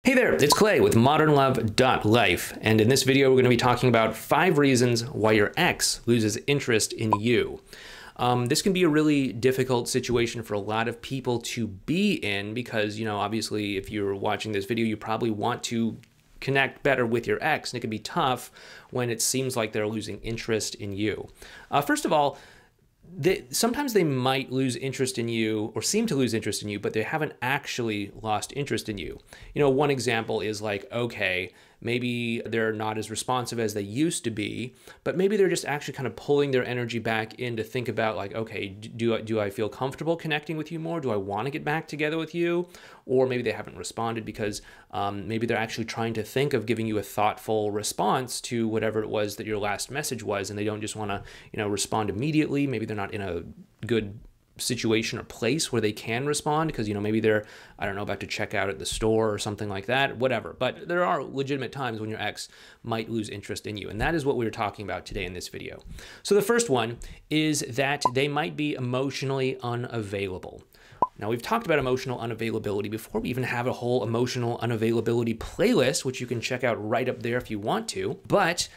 Hey there, it's Clay with modernlove.life, and in this video we're going to be talking about 5 reasons why your ex loses interest in you. This can be a really difficult situation for a lot of people to be in because, obviously if you're watching this video, you probably want to connect better with your ex, and it can be tough when it seems like they're losing interest in you. First of all, sometimes they might lose interest in you or seem to lose interest in you, but they haven't actually lost interest in you. One example is like, okay, maybe they're not as responsive as they used to be, but maybe they're just actually kind of pulling their energy back in to think about like, okay, do I feel comfortable connecting with you more? Do I want to get back together with you? Or maybe they haven't responded because maybe they're actually trying to think of giving you a thoughtful response to whatever it was that your last message was, and they don't just want to, respond immediately. Maybe they're not in a good situation or place where they can respond because, maybe they're, I don't know, about to check out at the store or something like that, whatever. But there are legitimate times when your ex might lose interest in you. And that is what we're talking about today in this video. So the first one is that they might be emotionally unavailable. Now, we've talked about emotional unavailability before. We even have a whole emotional unavailability playlist, which you can check out right up there if you want to. But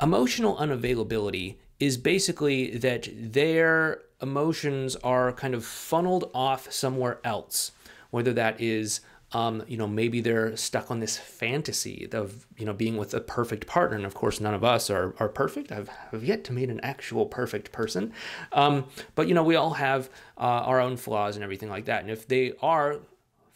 emotional unavailability is basically that their emotions are kind of funneled off somewhere else, whether that is, maybe they're stuck on this fantasy of, being with a perfect partner. And of course, none of us are perfect. I've yet to meet an actual perfect person. But, we all have our own flaws and everything like that. And if they are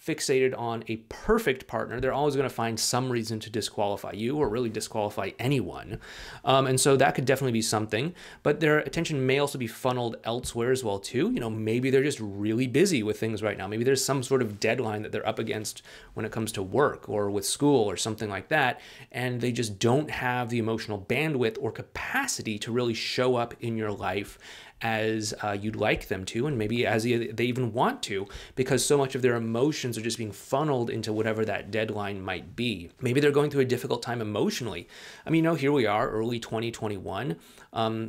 fixated on a perfect partner, they're always going to find some reason to disqualify you or really disqualify anyone. And so that could definitely be something, but their attention may also be funneled elsewhere as well too. Maybe they're just really busy with things right now. Maybe there's some sort of deadline that they're up against when it comes to work or with school or something like that. And they just don't have the emotional bandwidth or capacity to really show up in your life as you'd like them to, and maybe as they even want to, because so much of their emotions are just being funneled into whatever that deadline might be. Maybe they're going through a difficult time emotionally. I mean, here we are, early 2021.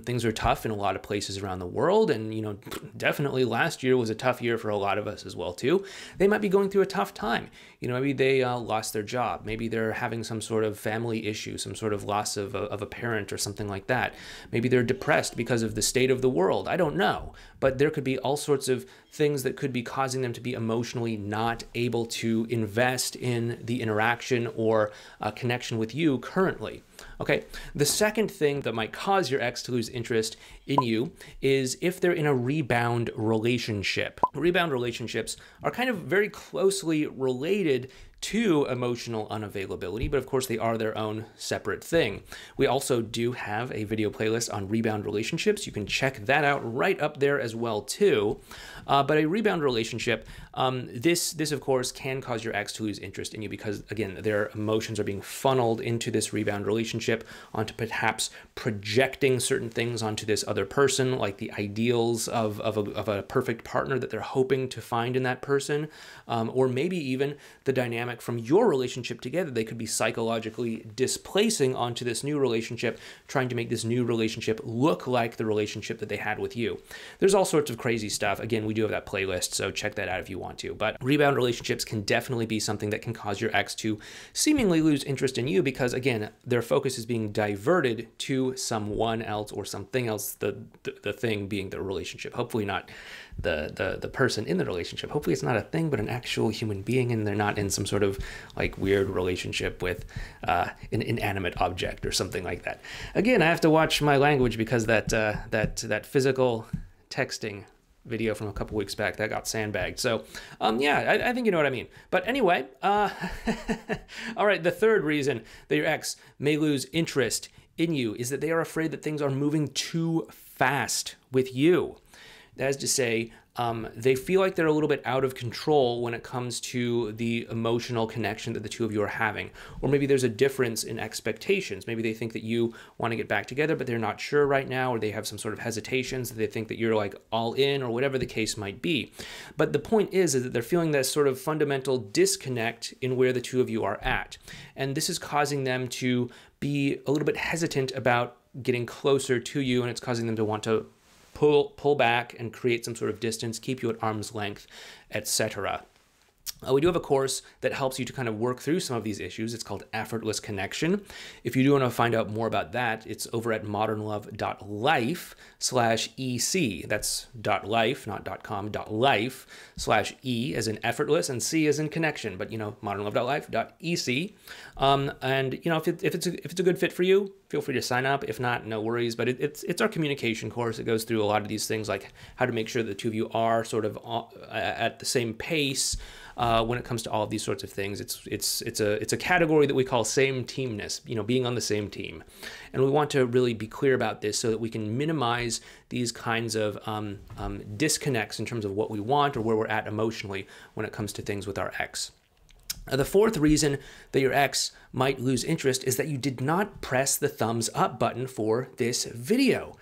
Things are tough in a lot of places around the world, and definitely last year was a tough year for a lot of us as well too. They might be going through a tough time. Maybe they lost their job. Maybe they're having some sort of family issue, some sort of loss of a parent or something like that. Maybe they're depressed because of the state of the world. I don't know, but there could be all sorts of things that could be causing them to be emotionally not able to invest in the interaction or connection with you currently. Okay, the second thing that might cause your ex to lose interest in you is if they're in a rebound relationship. Rebound relationships are kind of very closely related to emotional unavailability, but of course they are their own separate thing. We also do have a video playlist on rebound relationships. You can check that out right up there as well too. But a rebound relationship, this of course can cause your ex to lose interest in you because, again, their emotions are being funneled into this rebound relationship, onto perhaps projecting certain things onto this other person, like the ideals of a perfect partner that they're hoping to find in that person, or maybe even the dynamic from your relationship together. They could be psychologically displacing onto this new relationship, trying to make this new relationship look like the relationship that they had with you. There's all sorts of crazy stuff. Again, we do have that playlist, so check that out if you want to. But rebound relationships can definitely be something that can cause your ex to seemingly lose interest in you because, again, their focus is being diverted to someone else or something else, the thing being the relationship. Hopefully not the person in the relationship. Hopefully it's not a thing, but an actual human being, and they're not in some sort of like weird relationship with an inanimate object or something like that. Again, I have to watch my language because that physical texting video from a couple weeks back that got sandbagged. So yeah, I think you know what I mean. But anyway, all right, the third reason that your ex may lose interest in you is that they are afraid that things are moving too fast with you. That is to say, they feel like they're a little bit out of control when it comes to the emotional connection that the two of you are having. Or maybe there's a difference in expectations. Maybe they think that you want to get back together, but they're not sure right now, or they have some sort of hesitations that they think that you're like all in, or whatever the case might be. But the point is that they're feeling this sort of fundamental disconnect in where the two of you are at. And this is causing them to be a little bit hesitant about getting closer to you, and it's causing them to want to pull back and create some sort of distance, keep you at arm's length, etc. We do have a course that helps you to kind of work through some of these issues. It's called Effortless Connection. If you do want to find out more about that, it's over at modernlove.life/EC. That's .life, not .com, .life/E as in effortless and C as in connection, but modernlove.life.ec. And if it's a good fit for you, feel free to sign up. If not, no worries. But it's our communication course. It goes through a lot of these things, like how to make sure that the two of you are sort of at the same pace when it comes to all of these sorts of things. It's a category that we call same teamness, being on the same team. And we want to really be clear about this so that we can minimize these kinds of disconnects in terms of what we want or where we're at emotionally when it comes to things with our ex. The fourth reason that your ex might lose interest is that you did not press the thumbs up button for this video.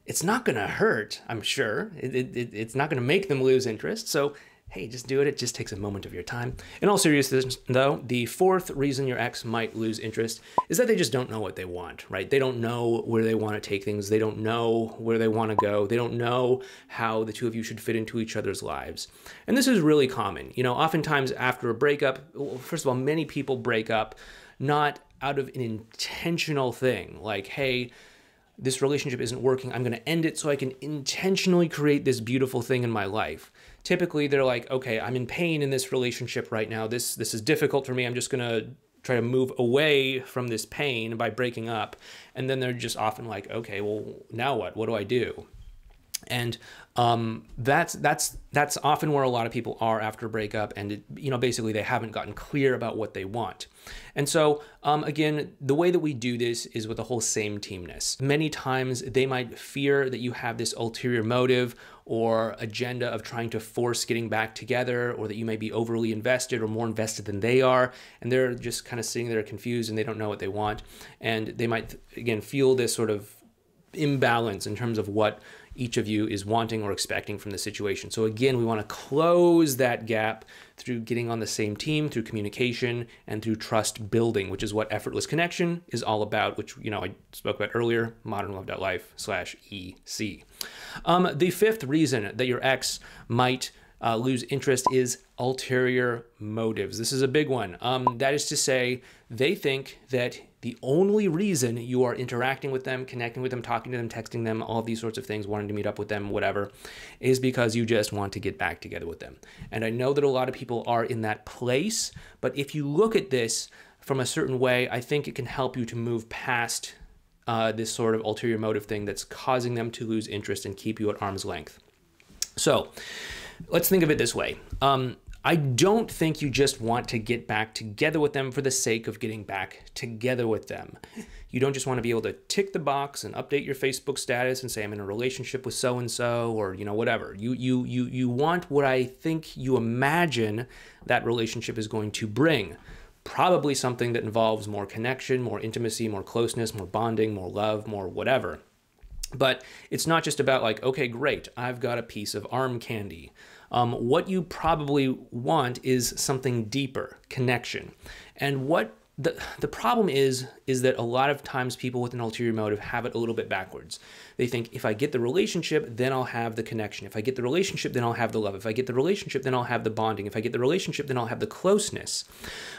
It's not going to hurt, I'm sure. It's not going to make them lose interest. So, hey, just do it. It just takes a moment of your time. In all seriousness, though, the fourth reason your ex might lose interest is that they just don't know what they want, right? They don't know where they want to take things. They don't know where they want to go. They don't know how the two of you should fit into each other's lives. And this is really common. Oftentimes after a breakup, first of all, many people break up not out of an intentional thing, like, hey, this relationship isn't working, I'm going to end it so I can intentionally create this beautiful thing in my life. Typically, they're like, okay, I'm in pain in this relationship right now. This is difficult for me. I'm just going to try to move away from this pain by breaking up. And then they're just often like, okay, well, now what? What do I do? And that's often where a lot of people are after a breakup, and basically they haven't gotten clear about what they want. And so again, the way that we do this is with the whole same teamness. Many times they might fear that you have this ulterior motive or agenda of trying to force getting back together, or that you may be overly invested or more invested than they are, and they're just kind of sitting there confused and they don't know what they want. And they might, again, feel this sort of imbalance in terms of what each of you is wanting or expecting from the situation. So again, we want to close that gap through getting on the same team, through communication, and through trust building, which is what Effortless Connection is all about, which I spoke about earlier, modernlove.life/EC. The fifth reason that your ex might lose interest is ulterior motives. This is a big one. That is to say, they think that the only reason you are interacting with them, connecting with them, talking to them, texting them, all these sorts of things, wanting to meet up with them, whatever, is because you just want to get back together with them. And I know that a lot of people are in that place, but if you look at this from a certain way, I think it can help you to move past this sort of ulterior motive thing that's causing them to lose interest and keep you at arm's length. So let's think of it this way. I don't think you just want to get back together with them for the sake of getting back together with them. You don't just want to be able to tick the box and update your Facebook status and say, I'm in a relationship with so-and-so, or, whatever. You want what I think you imagine that relationship is going to bring. Probably something that involves more connection, more intimacy, more closeness, more bonding, more love, more whatever. But it's not just about like, okay, great, I've got a piece of arm candy. What you probably want is something deeper, connection. And what the problem is that a lot of times people with an ulterior motive have it a little bit backwards. They think, if I get the relationship, then I'll have the connection. If I get the relationship, then I'll have the love. If I get the relationship, then I'll have the bonding. If I get the relationship, then I'll have the closeness.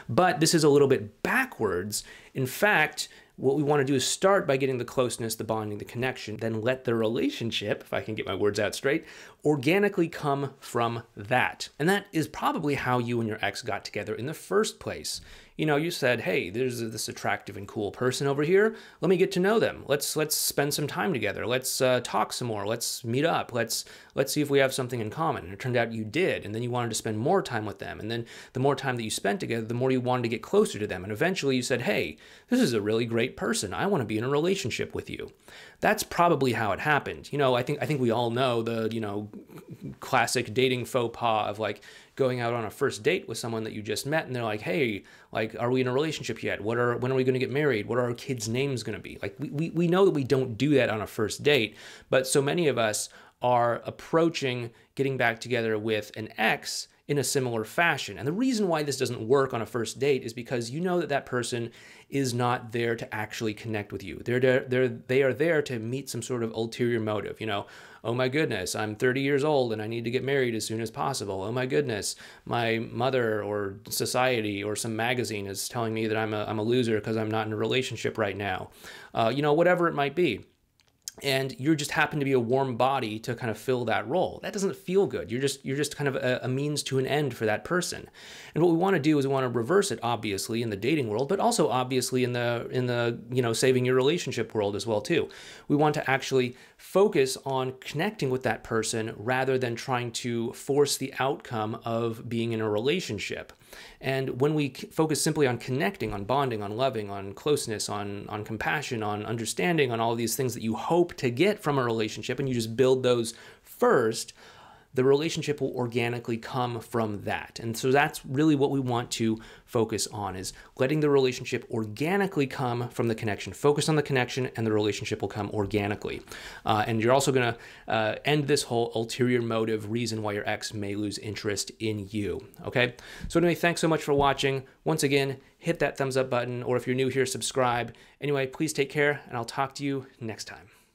But this is a little bit backwards. In fact, what we want to do is start by getting the closeness, the bonding, the connection, then let the relationship, if I can get my words out straight, organically come from that. And that is probably how you and your ex got together in the first place. You said, hey, there's this attractive and cool person over here. Let me get to know them. Let's spend some time together. Let's talk some more. Let's meet up. Let's see if we have something in common. And it turned out you did. And then you wanted to spend more time with them. And then the more time that you spent together, the more you wanted to get closer to them. And eventually you said, hey, this is a really great person. I want to be in a relationship with you. That's probably how it happened. I think we all know the, classic dating faux pas of like going out on a first date with someone that you just met, and they're like, hey, like, are we in a relationship yet? When are we going to get married? What are our kids' names going to be? Like, we know that we don't do that on a first date, but so many of us are approaching getting back together with an ex in a similar fashion. And the reason why this doesn't work on a first date is because you know that that person is not there to actually connect with you. They are there to meet some sort of ulterior motive. You know, oh my goodness, I'm 30 years old and I need to get married as soon as possible. Oh my goodness, my mother or society or some magazine is telling me that I'm a loser because I'm not in a relationship right now. You know, whatever it might be. And you just happen to be a warm body to kind of fill that role. That doesn't feel good. You're just kind of a means to an end for that person. And what we want to do is we want to reverse it, obviously, in the dating world, but also obviously in the you know, saving your relationship world as well too. We want to actually focus on connecting with that person rather than trying to force the outcome of being in a relationship. And when we focus simply on connecting, on bonding, on loving, on closeness, on compassion, on understanding, on all of these things that you hope to get from a relationship, and you just build those first, the relationship will organically come from that. And so that's really what we want to focus on, is letting the relationship organically come from the connection. Focus on the connection and the relationship will come organically. And you're also going to end this whole ulterior motive reason why your ex may lose interest in you. Okay? So anyway, thanks so much for watching. Once again, hit that thumbs up button, or if you're new here, subscribe. Anyway, please take care, and I'll talk to you next time.